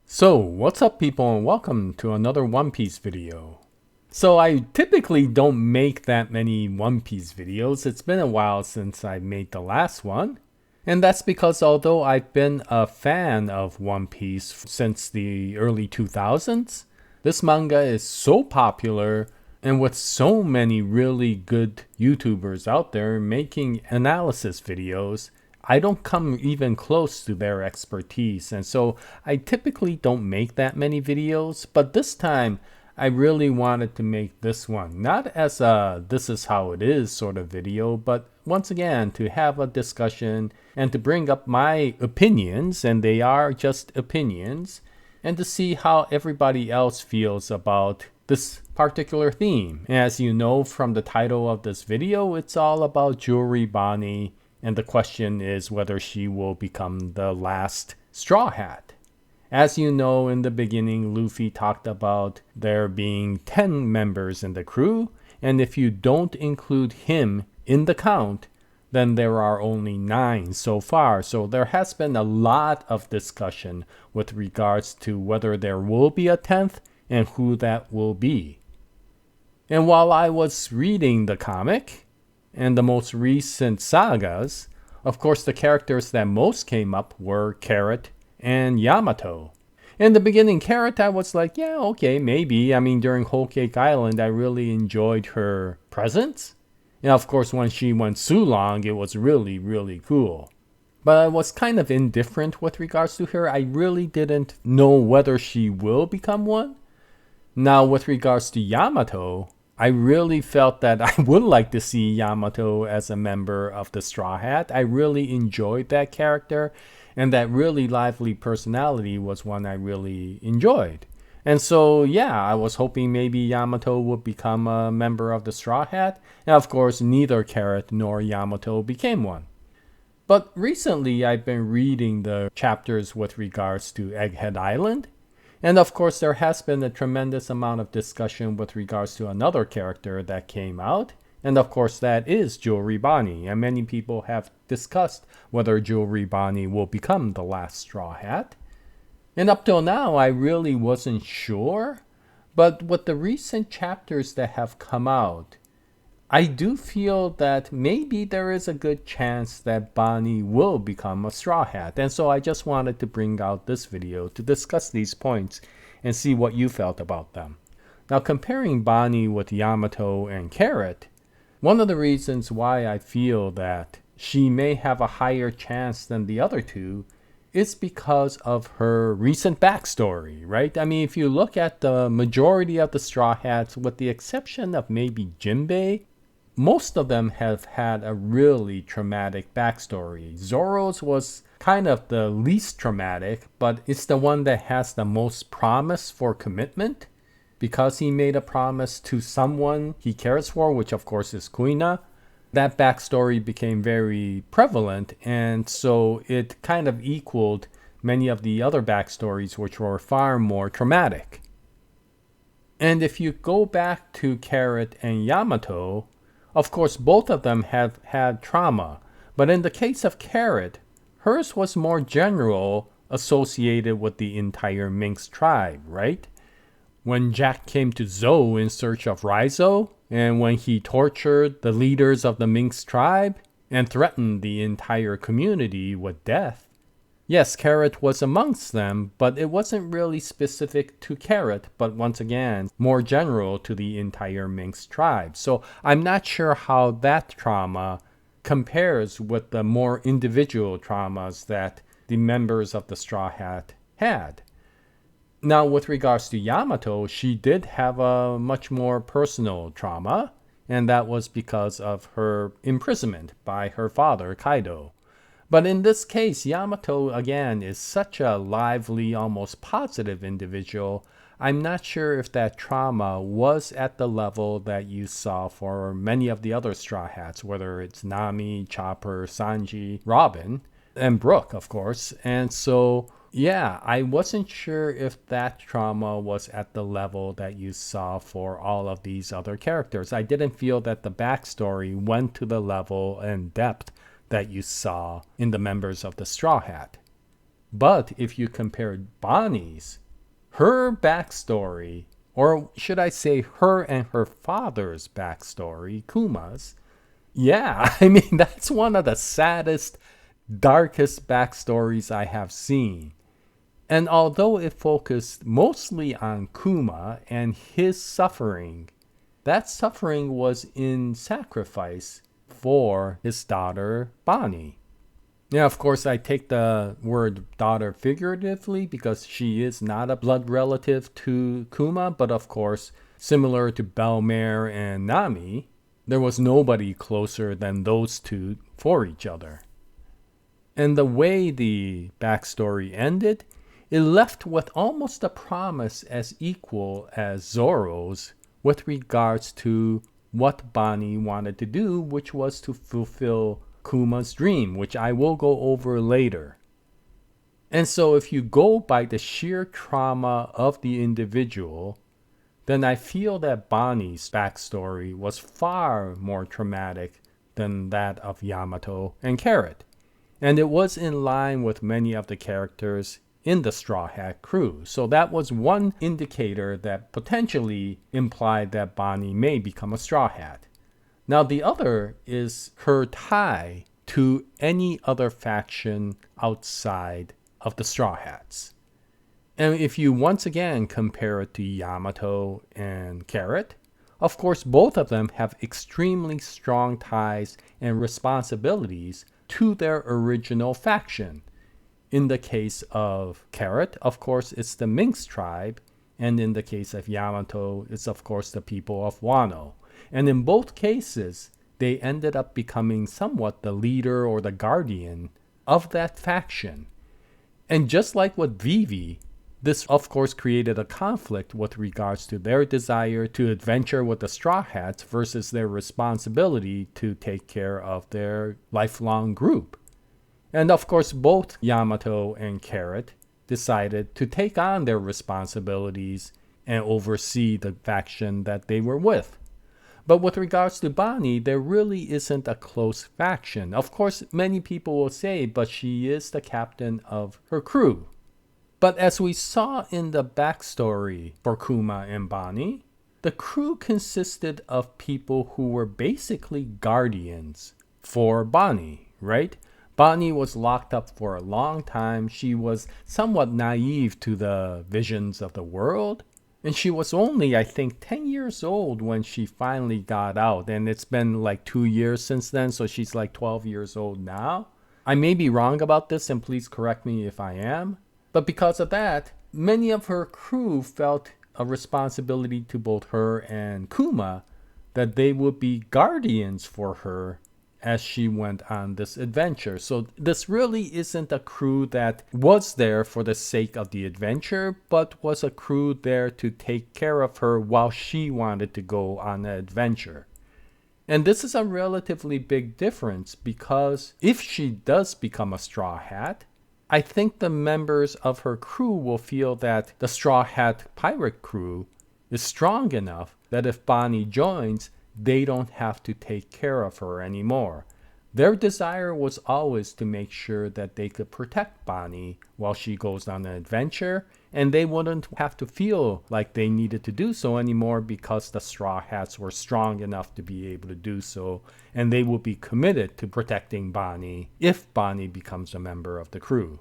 So, what's up people and welcome to another One Piece video. So I typically don't make that many One Piece videos. It's been a while since I made the last one. And that's because although I've been a fan of One Piece since the early 2000s, this manga is so popular and with so many really good YouTubers out there making analysis videos, I don't come even close to their expertise, and so I typically don't make that many videos, but this time I really wanted to make this one, not as a this is how it is sort of video, but once again to have a discussion and to bring up my opinions, and they are just opinions, and to see how everybody else feels about this particular theme. As you know from the title of this video, it's all about Jewerly Bonney. And the question is whether she will become the last Straw Hat. As you know, in the beginning, Luffy talked about there being 10 members in the crew, and if you don't include him in the count, then there are only 9 so far. So there has been a lot of discussion with regards to whether there will be a 10th and who that will be. And while I was reading the comic, and the most recent sagas, of course the characters that most came up were Carrot and Yamato. In the beginning, Carrot, I was like, yeah, okay, maybe. I mean, during Whole Cake Island, I really enjoyed her presence. And of course, when she went Sulong, it was really, really cool. But I was kind of indifferent with regards to her. I really didn't know whether she will become one. Now, with regards to Yamato, I really felt that I would like to see Yamato as a member of the Straw Hat. I really enjoyed that character, and that really lively personality was one I really enjoyed. And so, yeah, I was hoping maybe Yamato would become a member of the Straw Hat, and of course, neither Carrot nor Yamato became one. But recently, I've been reading the chapters with regards to Egghead Island, and of course, there has been a tremendous amount of discussion with regards to another character that came out. And of course, that is Jewerly Bonney. And many people have discussed whether Jewerly Bonney will become the last Straw Hat. And up till now, I really wasn't sure. But with the recent chapters that have come out, I do feel that maybe there is a good chance that Bonney will become a Straw Hat. And so I just wanted to bring out this video to discuss these points and see what you felt about them. Now, comparing Bonney with Yamato and Carrot, one of the reasons why I feel that she may have a higher chance than the other two is because of her recent backstory, right? I mean, if you look at the majority of the Straw Hats, with the exception of maybe Jinbei, most of them have had a really traumatic backstory. Zoro's was kind of the least traumatic, but it's the one that has the most promise for commitment, because he made a promise to someone he cares for, which of course is Kuina. That backstory became very prevalent, and so it kind of equaled many of the other backstories, which were far more traumatic. And if you go back to Carrot and Yamato, of course, both of them have had trauma, but in the case of Carrot, hers was more general, associated with the entire Minx tribe, right? When Jack came to Zou in search of Raizo, and when he tortured the leaders of the Minx tribe and threatened the entire community with death. Yes, Carrot was amongst them, but it wasn't really specific to Carrot, but once again, more general to the entire Minx tribe. So I'm not sure how that trauma compares with the more individual traumas that the members of the Straw Hat had. Now, with regards to Yamato, she did have a much more personal trauma, and that was because of her imprisonment by her father, Kaido. But in this case, Yamato, again, is such a lively, almost positive individual. I'm not sure if that trauma was at the level that you saw for many of the other Straw Hats, whether it's Nami, Chopper, Sanji, Robin, and Brook, of course. And so, yeah, I wasn't sure if that trauma was at the level that you saw for all of these other characters. I didn't feel that the backstory went to the level and depth that you saw in the members of the Straw Hat. But if you compare Bonnie's, her backstory, or should I say her and her father's backstory, Kuma's, yeah, I mean, that's one of the saddest, darkest backstories I have seen. And although it focused mostly on Kuma and his suffering, that suffering was in sacrifice for his daughter, Bonnie. Yeah, of course, I take the word daughter figuratively because she is not a blood relative to Kuma, but of course, similar to Belmare and Nami, there was nobody closer than those two for each other. And the way the backstory ended, it left with almost a promise as equal as Zoro's with regards to what Bonnie wanted to do, which was to fulfill Kuma's dream, which I will go over later. And so if you go by the sheer trauma of the individual, then I feel that Bonnie's backstory was far more traumatic than that of Yamato and Carrot. And it was in line with many of the characters in the Strawhat Crew. So that was one indicator that potentially implied that Bonnie may become a Straw Hat. Now the other is her tie to any other faction outside of the Straw Hats. And if you once again compare it to Yamato and Carrot, of course both of them have extremely strong ties and responsibilities to their original faction. In the case of Carrot, of course, it's the Minx tribe, and in the case of Yamato, it's of course the people of Wano. And in both cases, they ended up becoming somewhat the leader or the guardian of that faction. And just like with Vivi, this of course created a conflict with regards to their desire to adventure with the Straw Hats versus their responsibility to take care of their lifelong group. And of course, both Yamato and Carrot decided to take on their responsibilities and oversee the faction that they were with. But with regards to Bonnie, there really isn't a close faction. Of course, many people will say, but she is the captain of her crew. But as we saw in the backstory for Kuma and Bonnie, the crew consisted of people who were basically guardians for Bonnie, right? Bonnie was locked up for a long time. She was somewhat naive to the visions of the world. And she was only, I think, 10 years old when she finally got out. And it's been like 2 years since then, so she's like 12 years old now. I may be wrong about this, and please correct me if I am. But because of that, many of her crew felt a responsibility to both her and Kuma that they would be guardians for her as she went on this adventure. So this really isn't a crew that was there for the sake of the adventure, but was a crew there to take care of her while she wanted to go on the adventure. And this is a relatively big difference because if she does become a Straw Hat, I think the members of her crew will feel that the Straw Hat pirate crew is strong enough that if Bonnie joins, they don't have to take care of her anymore. Their desire was always to make sure that they could protect Bonnie while she goes on an adventure, and they wouldn't have to feel like they needed to do so anymore because the Straw Hats were strong enough to be able to do so, and they would be committed to protecting Bonnie if Bonnie becomes a member of the crew.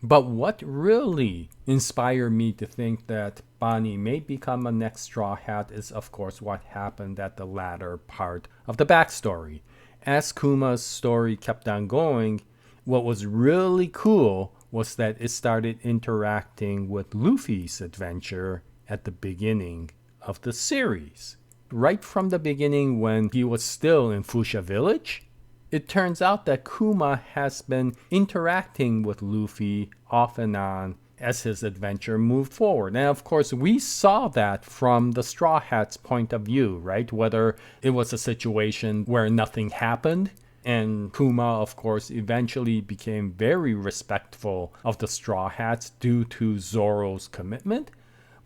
But what really inspired me to think that Bonnie may become a next Straw Hat is, of course, what happened at the latter part of the backstory. As Kuma's story kept on going, what was really cool was that it started interacting with Luffy's adventure at the beginning of the series. Right from the beginning when he was still in Fuchsia Village, it turns out that Kuma has been interacting with Luffy off and on as his adventure moved forward. And of course, we saw that from the Straw Hat's point of view, right? Whether it was a situation where nothing happened, and Kuma, of course, eventually became very respectful of the Straw Hats due to Zoro's commitment.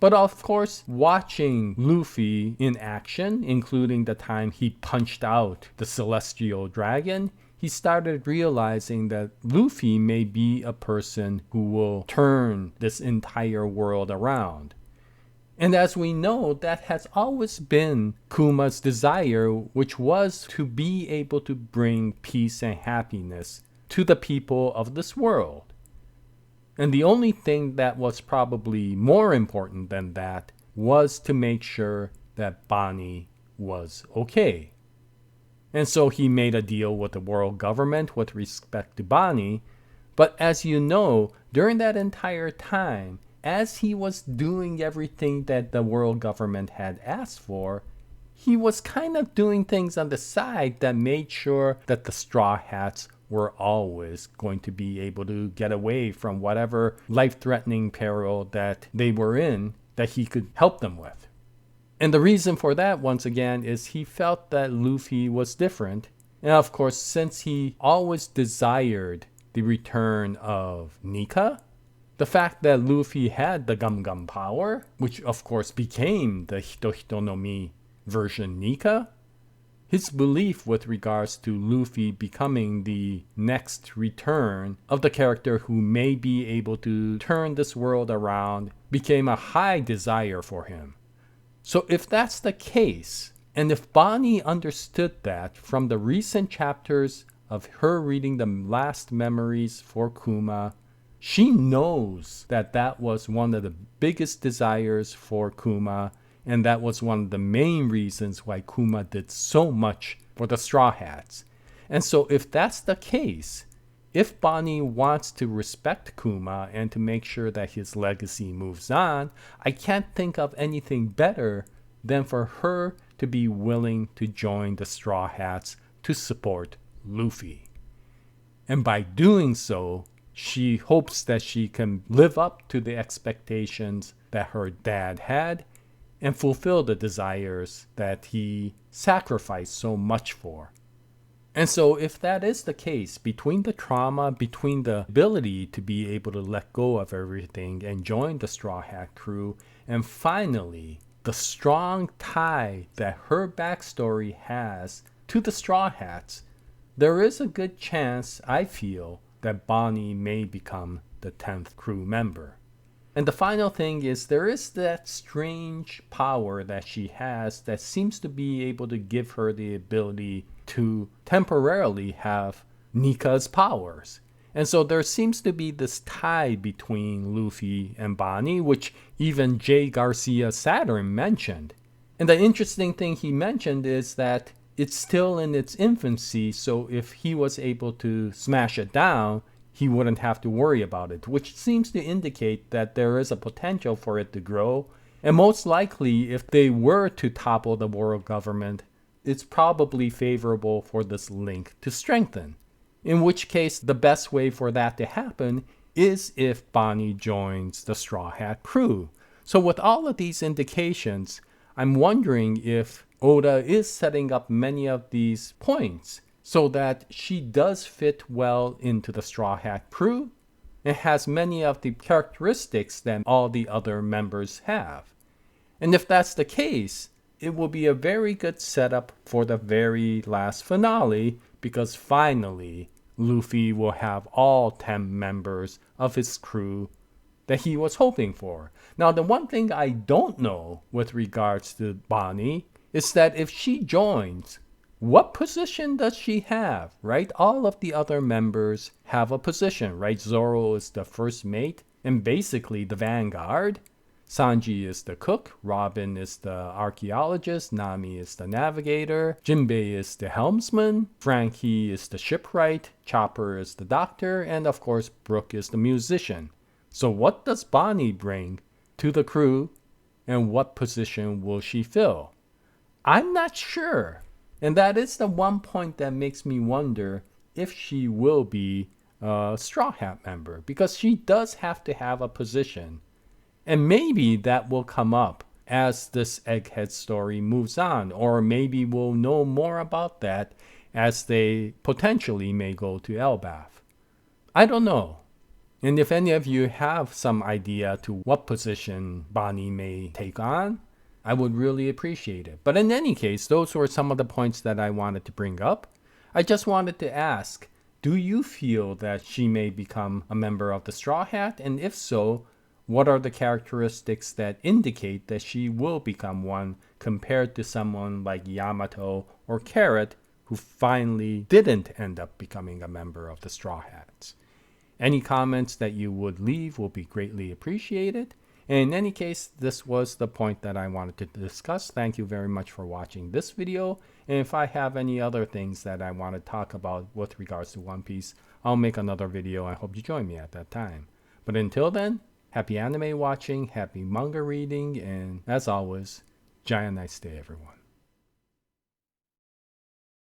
But of course, watching Luffy in action, including the time he punched out the Celestial Dragon, he started realizing that Luffy may be a person who will turn this entire world around. And as we know, that has always been Kuma's desire, which was to be able to bring peace and happiness to the people of this world. And the only thing that was probably more important than that was to make sure that Bonney was okay. And so he made a deal with the world government with respect to Bonney. But as you know, during that entire time, as he was doing everything that the world government had asked for, he was kind of doing things on the side that made sure that the Straw Hats were always going to be able to get away from whatever life-threatening peril that they were in that he could help them with. And the reason for that, once again, is he felt that Luffy was different. And of course, since he always desired the return of Nika, the fact that Luffy had the Gum Gum power, which of course became the Hito Hito no Mi version Nika, his belief with regards to Luffy becoming the next return of the character who may be able to turn this world around became a high desire for him. So if that's the case, and if Bonney understood that from the recent chapters of her reading the last memories for Kuma, she knows that that was one of the biggest desires for Kuma, and that was one of the main reasons why Kuma did so much for the Straw Hats. And so if that's the case, if Bonney wants to respect Kuma and to make sure that his legacy moves on, I can't think of anything better than for her to be willing to join the Straw Hats to support Luffy. And by doing so, she hopes that she can live up to the expectations that her dad had and fulfill the desires that he sacrificed so much for. And so if that is the case, between the trauma, between the ability to be able to let go of everything and join the Straw Hat Crew, and finally, the strong tie that her backstory has to the Straw Hats, there is a good chance, I feel, that Bonney may become the 10th crew member. And the final thing is there is that strange power that she has that seems to be able to give her the ability to temporarily have Nika's powers. And so there seems to be this tie between Luffy and Bonney, which even J. Garcia Saturn mentioned. And the interesting thing he mentioned is that it's still in its infancy, so if he was able to smash it down, he wouldn't have to worry about it, which seems to indicate that there is a potential for it to grow. And most likely, if they were to topple the world government, it's probably favorable for this link to strengthen. In which case, the best way for that to happen is if Bonney joins the Straw Hat Crew. So with all of these indications, I'm wondering if Oda is setting up many of these points so that she does fit well into the Straw Hat Crew and has many of the characteristics that all the other members have. And if that's the case, it will be a very good setup for the very last finale, because finally Luffy will have all 10 members of his crew that he was hoping for. Now, the one thing I don't know with regards to Bonney is that if she joins, what position does she have, right? All of the other members have a position, right? Zoro is the first mate and basically the vanguard. Sanji is the cook, Robin is the archaeologist, Nami is the navigator, Jinbei is the helmsman, Frankie is the shipwright, Chopper is the doctor, and of course Brook is the musician. So what does Bonney bring to the crew, and what position will she fill? I'm not sure. And that is the one point that makes me wonder if she will be a Straw Hat member, because she does have to have a position. And maybe that will come up as this Egghead story moves on, or maybe we'll know more about that as they potentially may go to Elbaf. I don't know. And if any of you have some idea to what position Bonney may take on, I would really appreciate it. But in any case, those were some of the points that I wanted to bring up. I just wanted to ask, do you feel that she may become a member of the Straw Hat? And if so, what are the characteristics that indicate that she will become one compared to someone like Yamato or Carrot, who finally didn't end up becoming a member of the Straw Hats? Any comments that you would leave will be greatly appreciated. In any case, this was the point that I wanted to discuss. Thank you very much for watching this video. And if I have any other things that I want to talk about with regards to One Piece, I'll make another video. I hope you join me at that time. But until then, happy anime watching, happy manga reading, and as always, Jaya, nice day everyone.